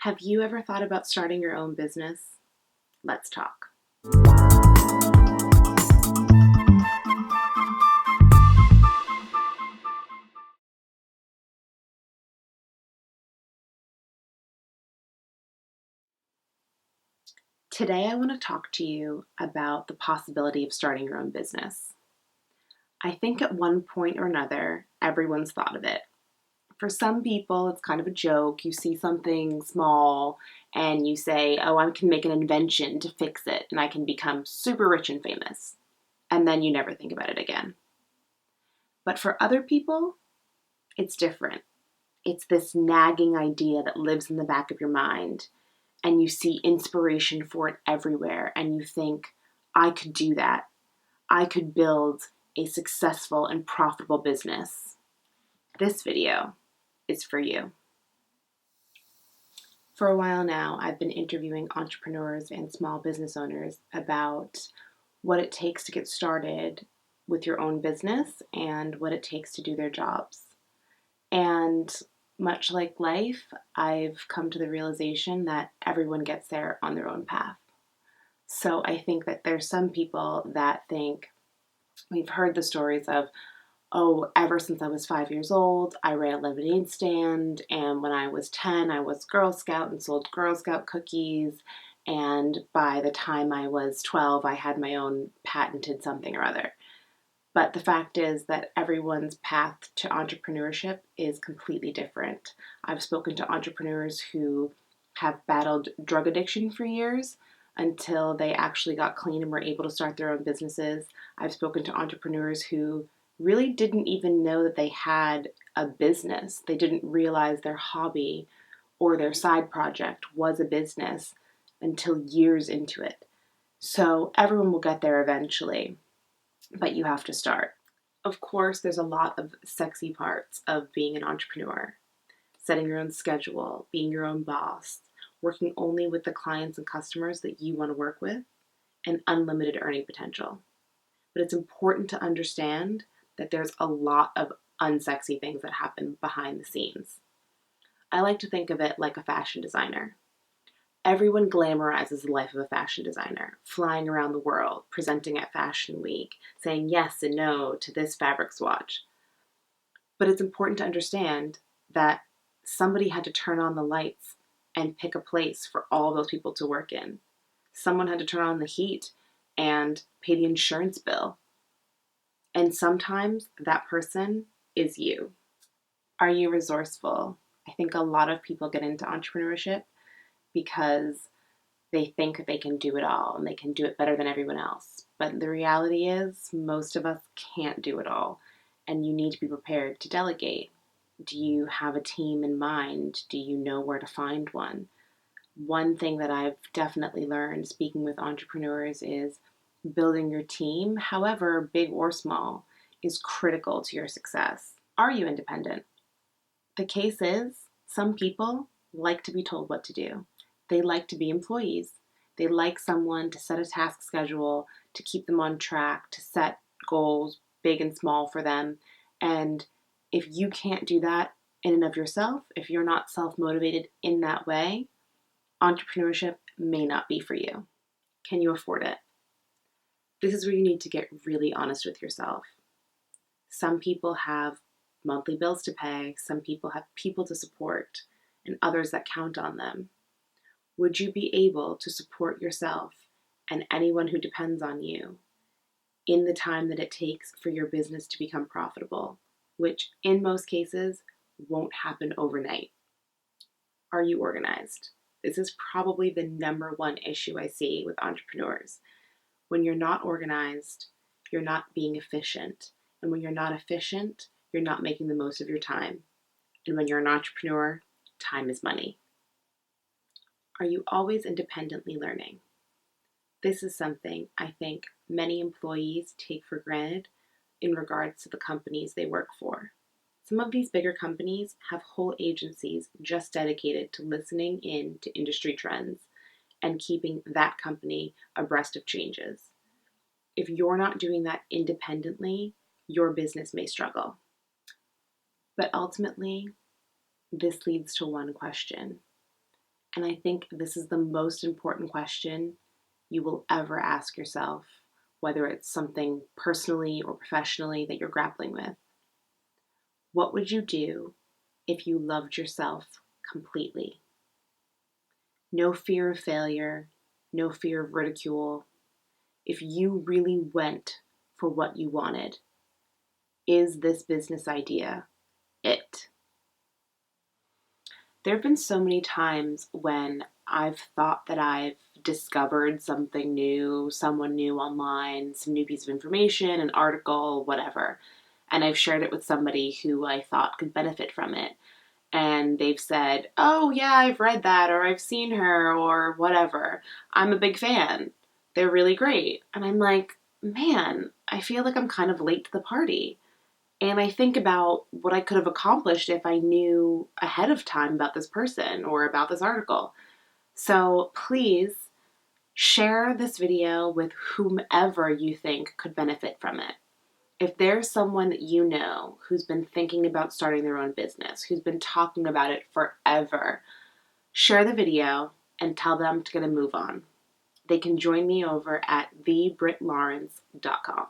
Have you ever thought about starting your own business? Let's talk. Today, I want to talk to you about the possibility of starting your own business. I think at one point or another, everyone's thought of it. For some people, it's kind of a joke. You see something small and you say, oh, I can make an invention to fix it and I can become super rich and famous. And then you never think about it again. But for other people, it's different. It's this nagging idea that lives in the back of your mind, and you see inspiration for it everywhere, and you think, I could do that. I could build a successful and profitable business. This video is for you. For a while now, I've been interviewing entrepreneurs and small business owners about what it takes to get started with your own business and what it takes to do their jobs. And much like life, I've come to the realization that everyone gets there on their own path. So I think that there's some people that think, we've heard the stories of, oh, ever since I was 5 years old, I ran a lemonade stand, and when I was 10, I was Girl Scout and sold Girl Scout cookies, and by the time I was 12, I had my own patented something or other. But the fact is that everyone's path to entrepreneurship is completely different. I've spoken to entrepreneurs who have battled drug addiction for years until they actually got clean and were able to start their own businesses. I've spoken to entrepreneurs who really didn't even know that they had a business. They didn't realize their hobby or their side project was a business until years into it. So everyone will get there eventually, but you have to start. Of course, there's a lot of sexy parts of being an entrepreneur. Setting your own schedule, being your own boss, working only with the clients and customers that you want to work with, and unlimited earning potential. But it's important to understand that there's a lot of unsexy things that happen behind the scenes. I like to think of it like a fashion designer. Everyone glamorizes the life of a fashion designer, flying around the world, presenting at Fashion Week, saying yes and no to this fabric swatch. But it's important to understand that somebody had to turn on the lights and pick a place for all those people to work in. Someone had to turn on the heat and pay the insurance bill. And sometimes that person is you. Are you resourceful? I think a lot of people get into entrepreneurship because they think they can do it all and they can do it better than everyone else. But the reality is, most of us can't do it all, and you need to be prepared to delegate. Do you have a team in mind? Do you know where to find one? One thing that I've definitely learned speaking with entrepreneurs is building your team, however big or small, is critical to your success. Are you independent? The case is, some people like to be told what to do. They like to be employees. They like someone to set a task schedule, to keep them on track, to set goals, big and small, for them. And if you can't do that in and of yourself, if you're not self-motivated in that way, entrepreneurship may not be for you. Can you afford it? This is where you need to get really honest with yourself. Some people have monthly bills to pay, some people have people to support, and others that count on them. Would you be able to support yourself and anyone who depends on you in the time that it takes for your business to become profitable, which in most cases won't happen overnight? Are you organized? This is probably the number one issue I see with entrepreneurs. When you're not organized, you're not being efficient. And when you're not efficient, you're not making the most of your time. And when you're an entrepreneur, time is money. Are you always independently learning? This is something I think many employees take for granted in regards to the companies they work for. Some of these bigger companies have whole agencies just dedicated to listening in to industry trends and keeping that company abreast of changes. If you're not doing that independently, your business may struggle. But ultimately, this leads to one question. And I think this is the most important question you will ever ask yourself, whether it's something personally or professionally that you're grappling with. What would you do if you loved yourself completely? No fear of failure, no fear of ridicule. If you really went for what you wanted, is this business idea it? There have been so many times when I've thought that I've discovered something new, someone new online, some new piece of information, an article, whatever, and I've shared it with somebody who I thought could benefit from it. And they've said, "Oh, yeah, I've read that, or I've seen her, or whatever. I'm a big fan. They're really great." And I'm like, man, I feel like I'm kind of late to the party. And I think about what I could have accomplished if I knew ahead of time about this person or about this article. So please share this video with whomever you think could benefit from it. If there's someone that you know who's been thinking about starting their own business, who's been talking about it forever, share the video and tell them to get a move on. They can join me over at thebritlawrence.com.